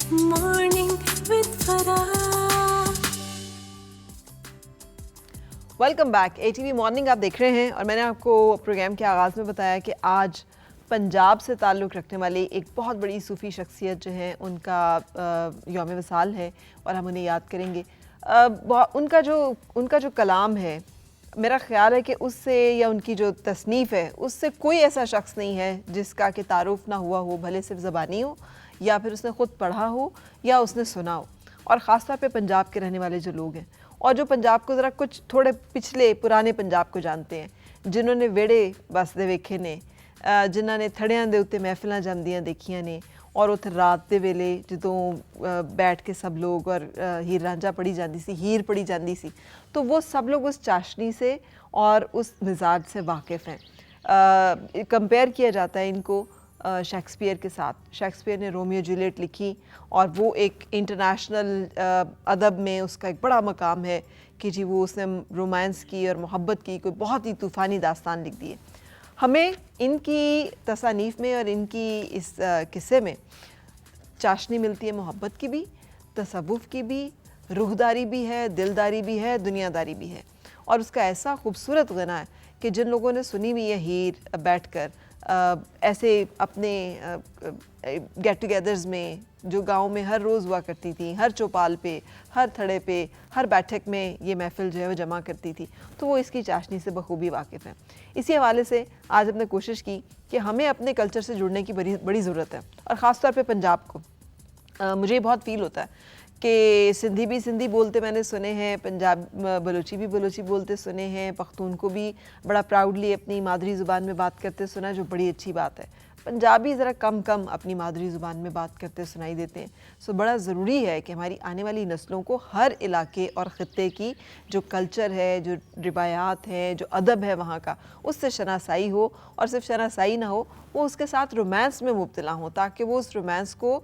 Morning with Farah. Welcome back ATV morning آپ دیکھ رہے ہیں اور میں نے آپ کو پروگرام کے آغاز میں بتایا کہ آج پنجاب سے تعلق رکھنے والی ایک بہت بڑی صوفی شخصیت جو ہے ان کا یوم وصال ہے اور ہم انہیں یاد کریں گے. ان کا جو کلام ہے میرا خیال ہے کہ اس سے یا ان کی جو تصنیف ہے اس سے کوئی ایسا شخص نہیں ہے جس کا کہ تعارف نہ ہوا ہو, بھلے صرف زبانی ہو یا پھر اس نے خود پڑھا ہو یا اس نے سنا ہو. اور خاص طور پہ پنجاب کے رہنے والے جو لوگ ہیں اور جو پنجاب کو ذرا کچھ تھوڑے پچھلے پرانے پنجاب کو جانتے ہیں, جنہوں نے ویڑے بستے ویکھے نے, جنہوں نے تھڑیاں دے اتنے محفلاں جمدیاں دیکھیاں نے اور اتھے رات دے ویلے جدوں بیٹھ کے سب لوگ اور ہیر رانجھا پڑھی جاندی سی, ہیر پڑھی جاندی سی, تو وہ سب لوگ اس چاشنی سے اور اس مزاج سے واقف ہیں. کمپیئر کیا جاتا ہے ان کو شیکسپیئر کے ساتھ. شیکسپیئر نے رومیو جولیٹ لکھی اور وہ ایک انٹرنیشنل ادب میں اس کا ایک بڑا مقام ہے کہ جی وہ اس نے رومانس کی اور محبت کی کوئی بہت ہی طوفانی داستان لکھ دی ہے. ہمیں ان کی تصانیف میں اور ان کی اس قصے میں چاشنی ملتی ہے محبت کی بھی, تصوف کی بھی, روحداری بھی ہے, دلداری بھی ہے, دنیا داری بھی ہے. اور اس کا ایسا خوبصورت غنا ہے کہ جن لوگوں نے سنی ہوئی ہے ہیر بیٹھ کر ایسے اپنے گیٹ ٹوگیدرز میں جو گاؤں میں ہر روز ہوا کرتی تھی, ہر چوپال پہ, ہر تھڑے پہ, ہر بیٹھک میں یہ محفل جو ہے وہ جمع کرتی تھی, تو وہ اس کی چاشنی سے بخوبی واقف ہیں. اسی حوالے سے آج ہم نے کوشش کی کہ ہمیں اپنے کلچر سے جڑنے کی بڑی ضرورت ہے, اور خاص طور پہ پنجاب کو. مجھے بہت فیل ہوتا ہے کہ سندھی بھی سندھی بولتے میں نے سنے ہیں, بلوچی بھی بلوچی بولتے سنے ہیں, پختون کو بھی بڑا پراؤڈلی اپنی مادری زبان میں بات کرتے سنا, جو بڑی اچھی بات ہے. پنجابی ذرا کم اپنی مادری زبان میں بات کرتے سنائی دیتے ہیں. سو بڑا ضروری ہے کہ ہماری آنے والی نسلوں کو ہر علاقے اور خطے کی جو کلچر ہے, جو روایات ہیں, جو ادب ہے وہاں کا, اس سے شناسائی ہو, اور صرف شناسائی نہ ہو, وہ اس کے ساتھ رومانس میں مبتلا ہوں تاکہ وہ اس رومانس کو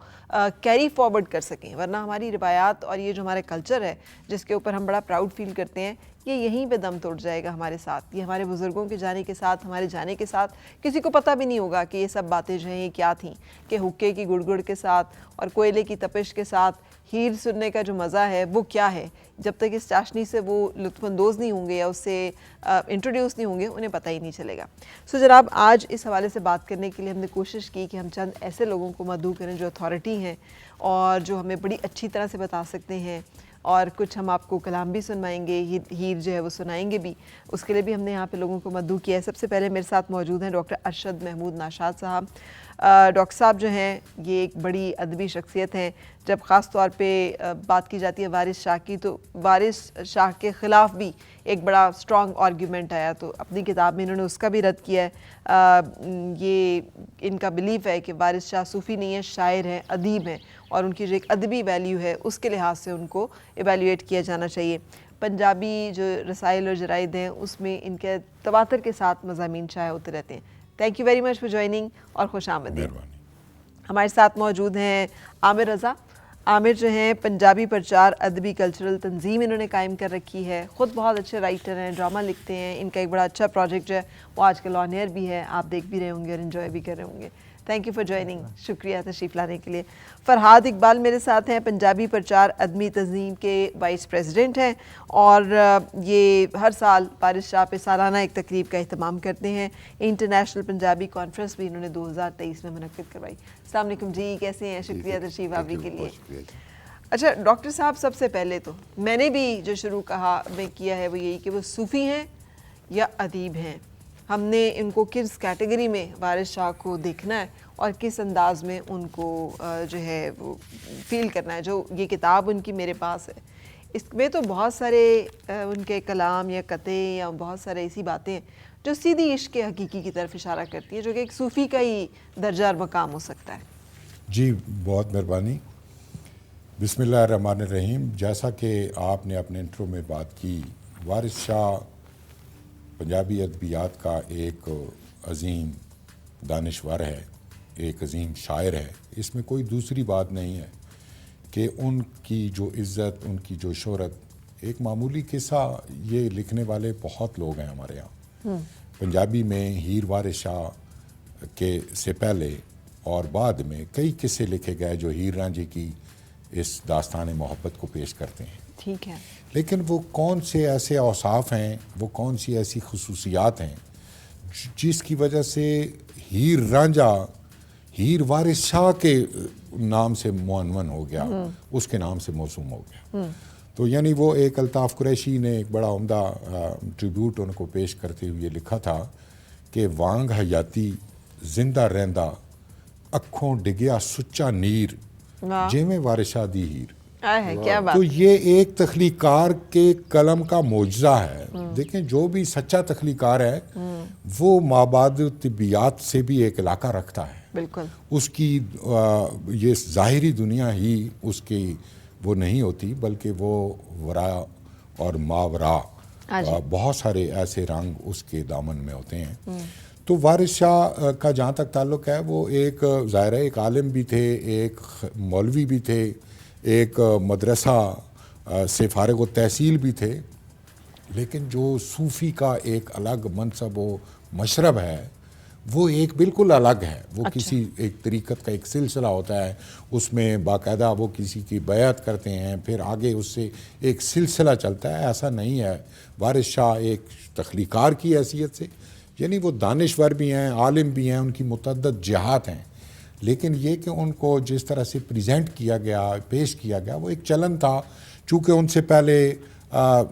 کیری فارورڈ کر سکیں. ورنہ ہماری روایات اور یہ جو ہمارا کلچر ہے جس کے اوپر ہم بڑا پراؤڈ فیل کرتے ہیں, یہ یہیں پہ دم توڑ جائے گا ہمارے ساتھ. یہ ہمارے بزرگوں کے جانے کے ساتھ, ہمارے جانے کے ساتھ کسی کو پتہ بھی نہیں ہوگا کہ یہ سب باتیں جو ہیں یہ کیا تھیں, کہ حکے کی گڑ گڑ کے ساتھ اور کوئلے کی تپش کے ساتھ ہیر سننے کا جو مزہ ہے وہ کیا ہے. جب تک اس چاشنی سے وہ لطف اندوز نہیں ہوں گے یا اس سے انٹروڈیوس نہیں ہوں گے, انہیں پتہ ہی نہیں چلے گا. سو جناب, آج اس حوالے سے بات کرنے کے لیے ہم نے کوشش کی کہ ہم چند ایسے لوگوں کو مدعو کریں جو اتھارٹی ہیں اور جو ہمیں بڑی اچھی طرح سے بتا سکتے ہیں, اور کچھ ہم آپ کو کلام بھی سنوائیں گے, ہیر جو ہے وہ سنائیں گے بھی. اس کے لیے بھی ہم نے یہاں پہ لوگوں کو مدعو کیا ہے. سب سے پہلے میرے ساتھ موجود ہیں ڈاکٹر ارشد محمود ناشاد صاحب. ڈاکٹر صاحب جو ہیں یہ ایک بڑی ادبی شخصیت ہیں. جب خاص طور پہ بات کی جاتی ہے وارث شاہ کی, تو وارث شاہ کے خلاف بھی ایک بڑا اسٹرانگ آرگیومنٹ آیا, تو اپنی کتاب میں انہوں نے اس کا بھی رد کیا ہے. یہ ان کا بلیف ہے کہ وارث شاہ صوفی نہیں ہے, شاعر ہیں, ادیب ہیں, اور ان کی جو ایک ادبی ویلیو ہے اس کے لحاظ سے ان کو ایویلیویٹ کیا جانا چاہیے. پنجابی جو رسائل اور جرائد ہیں اس میں ان کے تواتر کے ساتھ مضامین شائع ہوتے رہتے ہیں. Thank you very much for joining اور خوش آمدید. ہمارے ساتھ موجود ہیں عامر رضا. عامر جو ہیں پنجابی پرچار ادبی کلچرل تنظیم انہوں نے قائم کر رکھی ہے, خود بہت اچھے رائٹر ہیں, ڈرامہ لکھتے ہیں. ان کا ایک بڑا اچھا پروجیکٹ جو ہے وہ آج کل آن ایئر بھی ہے, آپ دیکھ بھی رہے ہوں گے اور انجوائے بھی کر رہے ہوں گے. تھینک یو فار جوائننگ, شکریہ تشریف لانے کے لیے. فرحاد اقبال میرے ساتھ ہیں, پنجابی پرچار ادبی تنظیم کے وائس پریزیڈنٹ ہیں, اور یہ ہر سال وارث شاہ پہ سالانہ ایک تقریب کا اہتمام کرتے ہیں. انٹرنیشنل پنجابی کانفرنس بھی انہوں نے 2023 میں منعقد کروائی. السلام علیکم جی, کیسے ہیں؟ شکریہ تشریف آوری کے لیے. اچھا ڈاکٹر صاحب, سب سے پہلے تو میں نے بھی جو شروع میں کیا ہے وہ یہی کہ وہ صوفی ہیں یا ادیب ہیں. ہم نے ان کو کس کیٹیگری میں وارث شاہ کو دیکھنا ہے اور کس انداز میں ان کو جو ہے وہ فیل کرنا ہے. جو یہ کتاب ان کی میرے پاس ہے, اس میں تو بہت سارے ان کے کلام یا قطعے یا بہت سارے ایسی باتیں ہیں جو سیدھی عشق حقیقی کی طرف اشارہ کرتی ہیں, جو کہ ایک صوفی کا ہی درجہ اور مقام ہو سکتا ہے. جی بہت مہربانی. بسم اللہ الرحمن الرحیم. جیسا کہ آپ نے اپنے انٹرو میں بات کی, وارث شاہ پنجابی ادبیات کا ایک عظیم دانشور ہے, ایک عظیم شاعر ہے. اس میں کوئی دوسری بات نہیں ہے کہ ان کی جو عزت, ان کی جو شہرت, ایک معمولی قصہ یہ لکھنے والے بہت لوگ ہیں ہمارے یہاں. پنجابی میں ہیر وارث شاہ کے سے پہلے اور بعد میں کئی قصے لکھے گئے جو ہیر رانجھے کی اس داستان محبت کو پیش کرتے ہیں. ٹھیک ہے. لیکن وہ کون سے ایسے اوصاف ہیں, وہ کون سی ایسی خصوصیات ہیں جس کی وجہ سے ہیر رانجھا ہیر وارث شاہ کے نام سے معنون ہو گیا, اس کے نام سے موسوم ہو گیا. تو یعنی وہ ایک الطاف قریشی نے ایک بڑا عمدہ ٹریبیوٹ ان کو پیش کرتے ہوئے لکھا تھا کہ وانگ حیاتی زندہ رہندا اکھوں ڈگیا سچا نیر جیویں وارث شاہ دی ہیر. کیا بات. تو یہ ایک تخلیق کار کے قلم کا معجزہ ہے. دیکھیں جو بھی سچا تخلیق کار ہے وہ مابعد طبیعت سے بھی ایک علاقہ رکھتا ہے. بالکل. اس کی یہ ظاہری دنیا ہی اس کی وہ نہیں ہوتی, بلکہ وہ ورا اور ماورا بہت سارے ایسے رنگ اس کے دامن میں ہوتے ہیں. تو وارث شاہ کا جہاں تک تعلق ہے وہ ایک ظاہر ایک عالم بھی تھے, ایک مولوی بھی تھے, ایک مدرسہ سے فارغ و تحصیل بھی تھے, لیکن جو صوفی کا ایک الگ منصب و مشرب ہے وہ ایک بالکل الگ ہے. وہ کسی ایک طریقت کا ایک سلسلہ ہوتا ہے, اس میں باقاعدہ وہ کسی کی بیعت کرتے ہیں, پھر آگے اس سے ایک سلسلہ چلتا ہے. ایسا نہیں ہے. وارث شاہ ایک تخلیقار کی حیثیت سے, یعنی وہ دانشور بھی ہیں, عالم بھی ہیں, ان کی متعدد جہات ہیں, لیکن یہ کہ ان کو جس طرح سے پریزنٹ کیا گیا, پیش کیا گیا, وہ ایک چلن تھا. چونکہ ان سے پہلے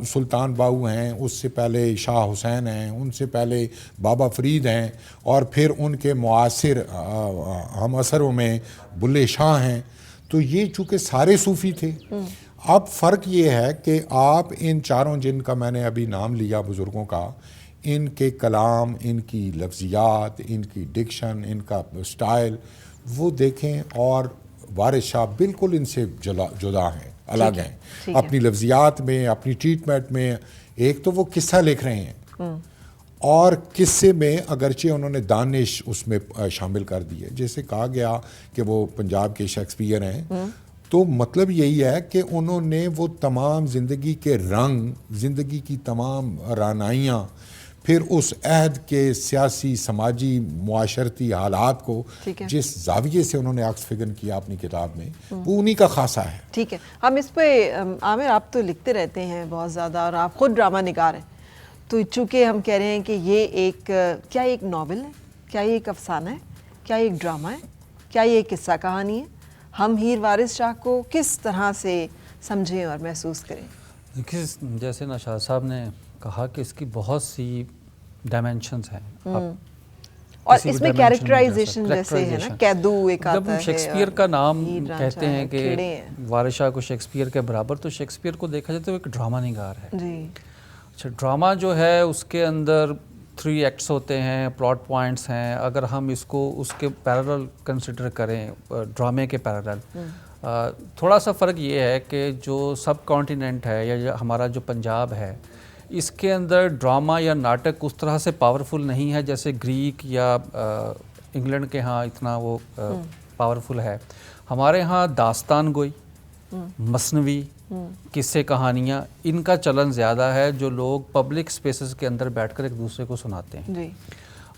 سلطان باہو ہیں, اس سے پہلے شاہ حسین ہیں, ان سے پہلے بابا فرید ہیں, اور پھر ان کے معاصر ہم اثروں میں بلے شاہ ہیں. تو یہ چونکہ سارے صوفی تھے. اب فرق یہ ہے کہ آپ ان چاروں جن کا میں نے ابھی نام لیا بزرگوں کا, ان کے کلام, ان کی لفظیات, ان کی ڈکشن, ان کا سٹائل وہ دیکھیں, اور وارث شاہ بالکل ان سے جدا ہیں, الگ ہیں اپنی لفظیات میں, اپنی ٹریٹمنٹ میں. ایک تو وہ قصہ لکھ رہے ہیں, اور قصے میں اگرچہ انہوں نے دانش اس میں شامل کر دی ہے, جیسے کہا گیا کہ وہ پنجاب کے شیکسپیئر ہیں. تو مطلب یہی ہے کہ انہوں نے وہ تمام زندگی کے رنگ, زندگی کی تمام رعنائیاں, پھر اس عہد کے سیاسی, سماجی, معاشرتی حالات کو جس زاویے سے انہوں نے عکس فگن کیا اپنی کتاب میں, وہ انہی کا خاصہ ہے. ٹھیک ہے. ہم اس پہ عامر آپ تو لکھتے رہتے ہیں بہت زیادہ, اور آپ خود ڈرامہ نگار ہیں, تو چونکہ ہم کہہ رہے ہیں کہ یہ ایک کیا ایک ناول ہے, کیا یہ ایک افسانہ ہے, کیا یہ ایک ڈرامہ ہے, کیا یہ ایک قصہ کہانی ہے, ہم ہیر وارث شاہ کو کس طرح سے سمجھیں اور محسوس کریں؟ دیکھیے جیسے نشاط صاحب نے کہا کہ اس کی بہت سی ڈائمینشنز ہیں, اور اس میں کیریکٹرائزیشن جیسے ہے نا, قیدو ایک آتا ہے. جب ہم شیکسپیئر کا نام کہتے ہیں کہ وارث شاہ کو شیکسپیئر کے برابر, تو شیکسپیئر کو دیکھا جائے تو ایک ڈرامہ نگار ہے. جی. اچھا, ڈرامہ جو ہے اس کے اندر 3 ایکٹس ہوتے ہیں, پلاٹ پوائنٹس ہیں. اگر ہم اس کو اس کے پیرلل کنسیڈر کریں, ڈرامے کے پیرلل, تھوڑا سا فرق یہ ہے کہ جو سب کانٹیننٹ ہے یا ہمارا جو پنجاب ہے, اس کے اندر ڈرامہ یا ناٹک اس طرح سے پاورفل نہیں ہے جیسے گریک یا انگلینڈ کے ہاں اتنا وہ پاورفل ہے. ہمارے ہاں داستان گوئی, مثنوی, قصے کہانیاں, ان کا چلن زیادہ ہے, جو لوگ پبلک سپیسز کے اندر بیٹھ کر ایک دوسرے کو سناتے ہیں. جی.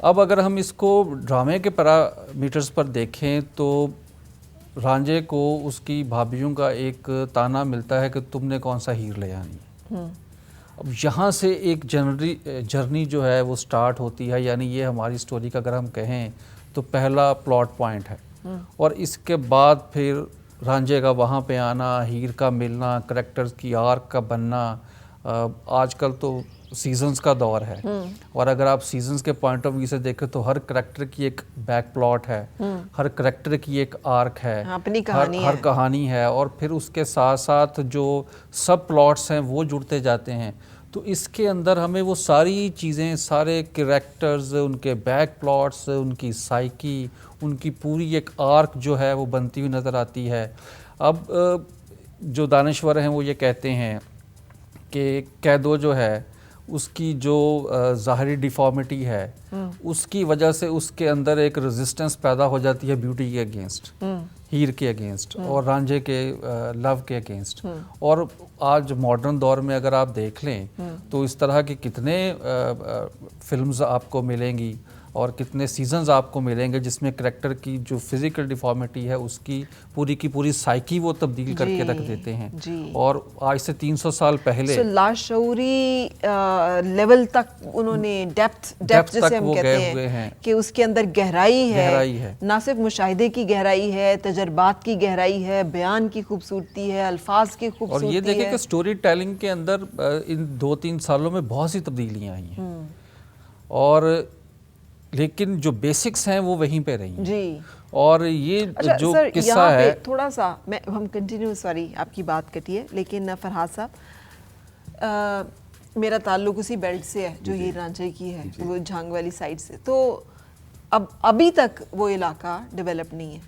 اب اگر ہم اس کو ڈرامے کے پیرامیٹرز پر دیکھیں تو رانجھے کو اس کی بھابھیوں کا ایک تانا ملتا ہے کہ تم نے کون سا ہیر لے آنی. اب یہاں سے ایک جرنی جو ہے وہ سٹارٹ ہوتی ہے, یعنی یہ ہماری سٹوری کا اگر ہم کہیں تو پہلا پلاٹ پوائنٹ ہے. اور اس کے بعد پھر رانجھے کا وہاں پہ آنا, ہیر کا ملنا, کریکٹرز کی آرک کا بننا. آج کل تو سیزنز کا دور ہے, اور اگر آپ سیزنز کے پوائنٹ آف ویو سے دیکھیں تو ہر کریکٹر کی ایک بیک پلاٹ ہے, ہر کریکٹر کی ایک آرک ہے, ہر کہانی ہے, اور پھر اس کے ساتھ ساتھ جو سب پلاٹس ہیں وہ جڑتے جاتے ہیں. تو اس کے اندر ہمیں وہ ساری چیزیں, سارے کریکٹرز, ان کے بیک پلاٹس, ان کی سائیکی, ان کی پوری ایک آرک جو ہے وہ بنتی ہوئی نظر آتی ہے. اب جو دانشور ہیں وہ یہ کہتے ہیں کہ قیدو جو ہے اس کی جو ظاہری ڈیفارمیٹی ہے, اس کی وجہ سے اس کے اندر ایک ریزسٹنس پیدا ہو جاتی ہے بیوٹی کے اگینسٹ, ہیر کے اگینسٹ, اور رانجھے کے لو کے اگینسٹ. اور آج ماڈرن دور میں اگر آپ دیکھ لیں تو اس طرح کے کتنے فلمز آپ کو ملیں گی. اور کتنے سیزنز آپ کو ملیں گے جس میں کریکٹر کی جو فزیکل ڈیفارمیٹی ہے اس کی پوری سائیکی وہ تبدیل کر کے رکھ دیتے ہیں. اور آج سے 300 سال پہلے لاشعوری لیول تک انہوں نے ڈیپتھ جسے ہم کہتے ہیں کہ اس کے اندر گہرائی ہے, نہ صرف مشاہدے کی گہرائی ہے, تجربات کی گہرائی ہے, بیان کی خوبصورتی ہے, الفاظ کی خوبصورتی ہے. اور یہ دیکھیں کہ سٹوری ٹیلنگ کے اندر ان 2-3 سالوں میں بہت سی تبدیلیاں آئی ہیں, اور لیکن جو بیسکس ہیں وہ وہیں پہ رہی ہیں. جی. اور یہ جو قصہ ہے تھوڑا سا ہم کنٹینیو, سوری آپ کی بات کٹی ہے, لیکن فرحات صاحب میرا تعلق اسی بیلٹ سے ہے جو ہیر رانجھے کی ہے, وہ جھانگ والی سائڈ سے. تو ابھی تک وہ علاقہ ڈیولپ نہیں ہے.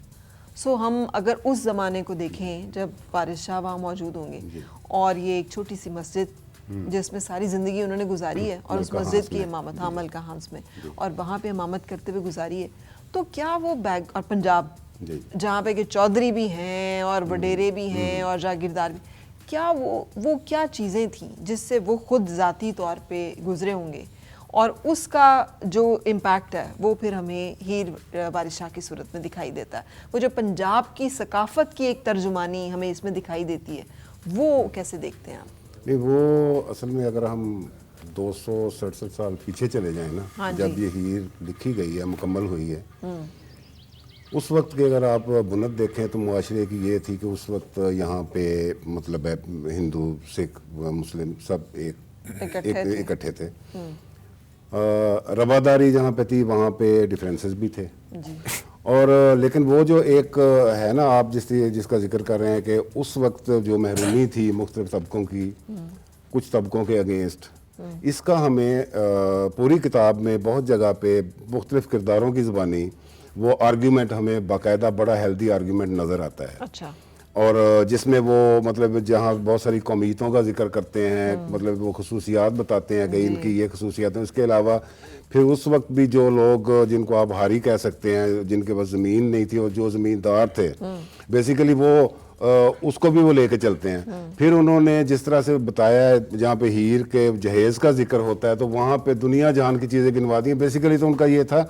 سو ہم اگر اس زمانے کو دیکھیں جب وارث شاہ وہاں موجود ہوں گے, اور یہ ایک چھوٹی سی مسجد جس میں ساری زندگی انہوں نے گزاری ہے, اور اس مسجد کی امامت ملکہ ہانس میں, اور وہاں پہ امامت کرتے ہوئے گزاری ہے, تو کیا وہ اور پنجاب جہاں پہ کہ چودھری بھی ہیں اور وڈیرے بھی ہیں اور جاگیردار بھی, کیا وہ کیا چیزیں تھیں جس سے وہ خود ذاتی طور پہ گزرے ہوں گے, اور اس کا جو امپیکٹ ہے وہ پھر ہمیں ہیر وارث شاہ کی صورت میں دکھائی دیتا ہے. وہ جو پنجاب کی ثقافت کی ایک ترجمانی ہمیں اس میں دکھائی دیتی ہے, وہ کیسے دیکھتے ہیں آپ؟ نہیں, وہ اصل میں اگر ہم 267 سال پیچھے چلے جائیں نا, جب یہ ہیر لکھی گئی ہے, مکمل ہوئی ہے, اس وقت کے اگر آپ بنت دیکھیں تو معاشرے کی یہ تھی کہ اس وقت یہاں پہ مطلب ہے ہندو, سکھ, مسلم سب اکٹھے تھے. رواداری جہاں پہ تھی وہاں پہ ڈیفرنسز بھی تھے, اور لیکن وہ جو ایک ہے نا, آپ جس کا ذکر کر رہے ہیں کہ اس وقت جو محرومی تھی مختلف طبقوں کی, کچھ طبقوں کے اگینسٹ, اس کا ہمیں پوری کتاب میں بہت جگہ پہ مختلف کرداروں کی زبانی وہ آرگیومنٹ ہمیں باقاعدہ بڑا ہیلدی آرگیومنٹ نظر آتا ہے. اچھا. اور جس میں وہ مطلب جہاں بہت ساری قومیتوں کا ذکر کرتے ہیں, مطلب وہ خصوصیات بتاتے ہیں کہ ان کی یہ خصوصیات ہیں. اس کے علاوہ پھر اس وقت بھی جو لوگ جن کو آپ ہاری کہہ سکتے ہیں, جن کے پاس زمین نہیں تھی اور جو زمیندار تھے, بیسیکلی وہ اس کو بھی وہ لے کے چلتے ہیں. پھر انہوں نے جس طرح سے بتایا ہے, جہاں پہ ہیر کے جہیز کا ذکر ہوتا ہے تو وہاں پہ دنیا جہان کی چیزیں گنوا دی ہیں. بیسیکلی تو ان کا یہ تھا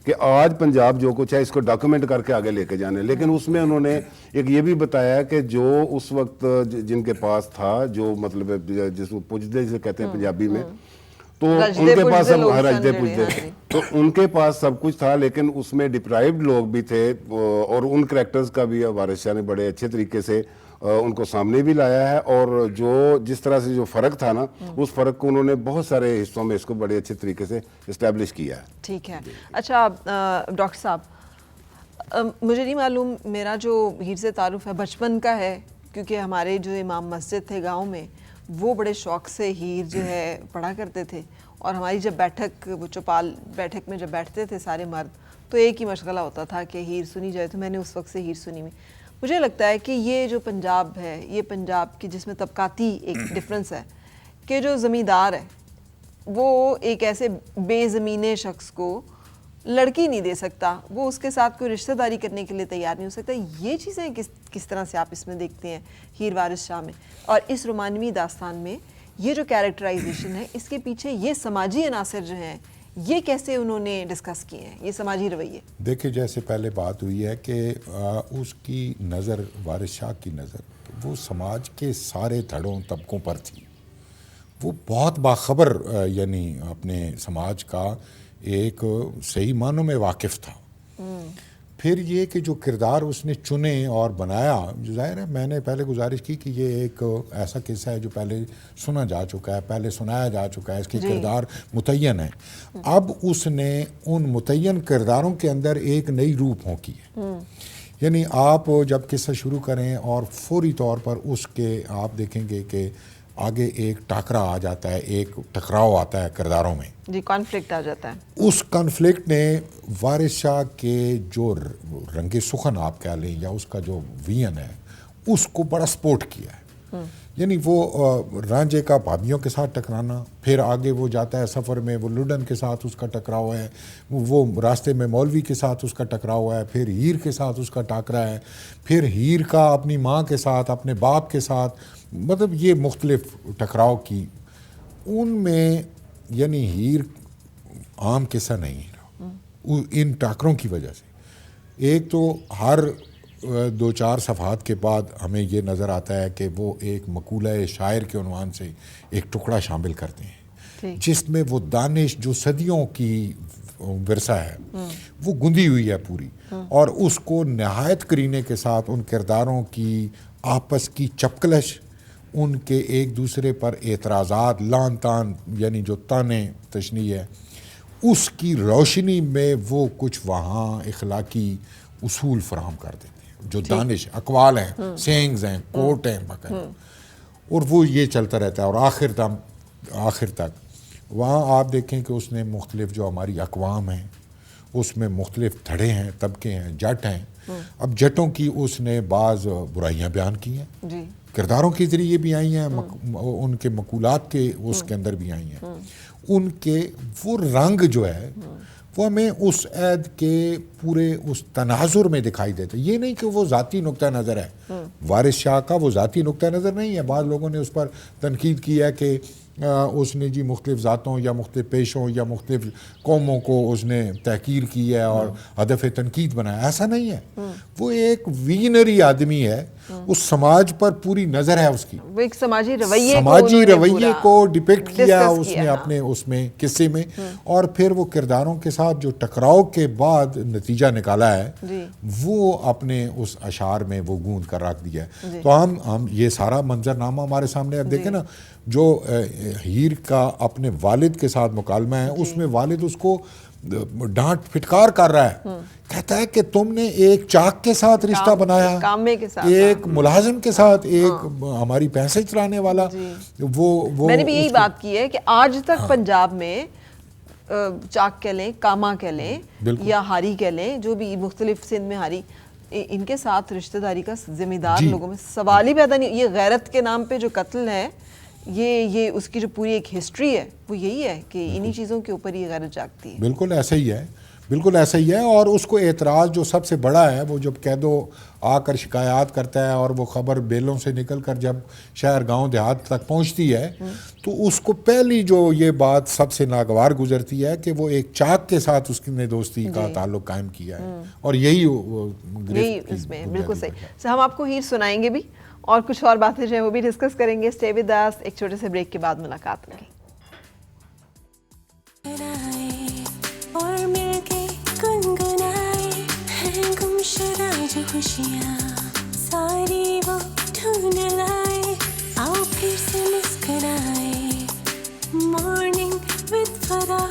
کہ آج پنجاب جو کچھ ہے اس کو ڈاکومنٹ کر کے آگے لے کے جانے, لیکن اس میں انہوں نے ایک یہ بھی بتایا کہ جو اس وقت جن کے پاس تھا, جو مطلب جس کو پجدے جسے کہتے ہیں پنجابی میں, تو ان کے پاس سب رجدے پجدے, تو ان کے پاس سب کچھ تھا, لیکن اس میں ڈپرائیوڈ لوگ بھی تھے, اور ان کریکٹرز کا بھی وارث شاہ نے بڑے اچھے طریقے سے ان کو سامنے بھی لایا ہے. اور جس طرح سے جو فرق تھا نا, اس فرق کو انہوں نے بہت سارے حصوں میں اس کو بڑے اچھے طریقے سے اسٹیبلش کیا ہے. ٹھیک ہے. اچھا ڈاکٹر صاحب, مجھے نہیں معلوم, میرا جو ہیر سے تعارف ہے بچپن کا ہے, کیونکہ ہمارے جو امام مسجد تھے گاؤں میں وہ بڑے شوق سے ہیر جو ہے پڑھا کرتے تھے, اور ہماری جب بیٹھک, وہ چوپال بیٹھک میں جب بیٹھتے تھے سارے مرد, تو ایک ہی مشغلہ ہوتا تھا کہ ہیر سنی جائے, تو میں نے اس وقت سے ہیر سنی ہوئی. مجھے لگتا ہے کہ یہ جو پنجاب ہے, یہ پنجاب کی جس میں طبقاتی ایک ڈفرنس ہے, کہ جو زمیندار ہے وہ ایک ایسے بے زمینے شخص کو لڑکی نہیں دے سکتا, وہ اس کے ساتھ کوئی رشتہ داری کرنے کے لیے تیار نہیں ہو سکتا. یہ چیزیں کس طرح سے آپ اس میں دیکھتے ہیں ہیر وارث شاہ میں, اور اس رومانوی داستان میں یہ جو کیریکٹرائزیشن ہے, اس کے پیچھے یہ سماجی عناصر جو ہیں یہ کیسے انہوں نے ڈسکس کیے ہیں, یہ سماجی رویے؟ دیکھیں, جیسے پہلے بات ہوئی ہے کہ اس کی نظر, وارث شاہ کی نظر, وہ سماج کے سارے دھڑوں طبقوں پر تھی. وہ بہت باخبر یعنی اپنے سماج کا ایک صحیح معنوں میں واقف تھا. پھر یہ کہ جو کردار اس نے چنے اور بنایا, جو ظاہر ہے میں نے پہلے گزارش کی کہ یہ ایک ایسا قصہ ہے جو پہلے سنا جا چکا ہے, پہلے سنایا جا چکا ہے, اس کے کردار متعین ہیں. اب اس نے ان متعین کرداروں کے اندر ایک نئی روح پھونکی ہے. یعنی آپ جب قصہ شروع کریں اور فوری طور پر اس کے آپ دیکھیں گے کہ آگے ایک ٹاکرا آ جاتا ہے, ایک ٹکراؤ آتا ہے کرداروں میں, جی, کانفلکٹ آ جاتا ہے. اس کانفلکٹ نے وارث شاہ کے جو رنگ سخن آپ کہہ لیں یا اس کا جو وین ہے اس کو بڑا سپورٹ کیا ہے. یعنی وہ رانجھے کا بھابھیوں کے ساتھ ٹکرانا, پھر آگے وہ جاتا ہے سفر میں, وہ لڈن کے ساتھ اس کا ٹکراؤ ہے, وہ راستے میں مولوی کے ساتھ اس کا ٹکراؤ ہے, پھر ہیر کے ساتھ اس کا ٹاکرا ہے, پھر ہیر کا اپنی ماں کے ساتھ, اپنے باپ کے ساتھ, مطلب یہ مختلف ٹکراؤ کی. ان میں یعنی ہیر عام قصہ نہیں رہا. ان ٹاکروں کی وجہ سے۔ ایک تو ہر 2-4 صفحات کے بعد ہمیں یہ نظر آتا ہے کہ وہ ایک مقولہ شاعر کے عنوان سے ایک ٹکڑا شامل کرتے ہیں جس میں وہ دانش جو صدیوں کی ورثہ ہے وہ گندی ہوئی ہے پوری، اور اس کو نہایت کرینے کے ساتھ ان کرداروں کی آپس کی چپکلش، ان کے ایک دوسرے پر اعتراضات، لان تان یعنی جو تانے تشنیع ہے، اس کی روشنی میں وہ کچھ وہاں اخلاقی اصول فراہم کر دیتے ہیں جو دانش اقوال ہیں، سینگز ہیں، کوٹ ہیں باقاعدہ، اور وہ یہ چلتا رہتا ہے۔ اور آخر تک وہاں آپ دیکھیں کہ اس نے مختلف جو ہماری اقوام ہیں اس میں مختلف دھڑے ہیں، طبقے ہیں، جٹ ہیں۔ اب جٹوں کی اس نے بعض برائیاں بیان کی ہیں، کرداروں کے ذریعے بھی آئی ہیں، ان کے مقولات کے اس کے اندر بھی آئی ہیں۔ ان کے وہ رنگ جو ہے وہ ہمیں اس عہد کے پورے اس تناظر میں دکھائی دیتے۔ یہ نہیں کہ وہ ذاتی نقطہ نظر ہے، وارث شاہ کا وہ ذاتی نقطہ نظر نہیں ہے۔ بعض لوگوں نے اس پر تنقید کی ہے کہ اس نے جی مختلف ذاتوں یا مختلف پیشوں یا مختلف قوموں کو اس نے تحقیر کی ہے اور ہدف تنقید بنایا۔ ایسا نہیں ہے، وہ ایک ویژنری آدمی ہے، اس سماج پر پوری نظر ہے اس کی، وہ ایک سماجی رویے کو ڈپکٹ کیا اس نے اپنے اس میں قصے میں، اور پھر وہ کرداروں کے ساتھ جو ٹکراؤ کے بعد نتیجہ نکالا ہے وہ اپنے اس اشعار میں وہ گوند کر رکھ دیا ہے۔ تو ہم یہ سارا منظرنامہ ہمارے سامنے اب دیکھیں نا، جو ہیر کا اپنے والد کے ساتھ مکالمہ ہے، اس میں والد اس کو ڈانٹ پھٹکار کر رہا ہے، کہتا ہے کہ تم نے ایک چاک کے ساتھ رشتہ بنایا، ایک ملازم کے ساتھ، ایک ہماری پیسے چلانے والا۔ وہ میں نے بھی یہی بات کی ہے کہ آج تک پنجاب میں چاک کہہ لیں، کاما کہہ لیں یا ہاری کہہ لیں، جو بھی مختلف سندھ میں ہاری، ان کے ساتھ رشتہ داری کا ذمہ دار لوگوں میں سوال ہی پیدا نہیں۔ یہ غیرت کے نام پہ جو قتل ہے، یہ اس کی جو پوری ایک ہسٹری ہے وہ یہی ہے کہ انہی چیزوں کے اوپر یہ غیرت جاگتی ہے۔ بالکل ایسا ہی ہے، بالکل ایسا ہی ہے۔ اور اس کو اعتراض جو سب سے بڑا ہے، وہ جب قیدو آ کر شکایات کرتا ہے اور وہ خبر بیلوں سے نکل کر جب شہر گاؤں دیہات تک پہنچتی ہے، تو اس کو پہلی جو یہ بات سب سے ناگوار گزرتی ہے کہ وہ ایک چاک کے ساتھ اس نے دوستی کا تعلق قائم کیا ہے، اور یہی اس میں بالکل صحیح۔ ہم آپ کو ہیر سنائیں گے بھی، اور کچھ اور باتیں جو ہیں وہ بھی ڈسکس کریں گے۔ اسٹے ود اس، ایک چھوٹے سے بریک کے بعد ملاقات ہوگی۔ اور مل کے گنگنائے ہیں گم شدہ جو خوشیاں، ساری وہ ڈھونڈ لائے، آؤ پھر سے مسکرائے، مارننگ وتھ فرا۔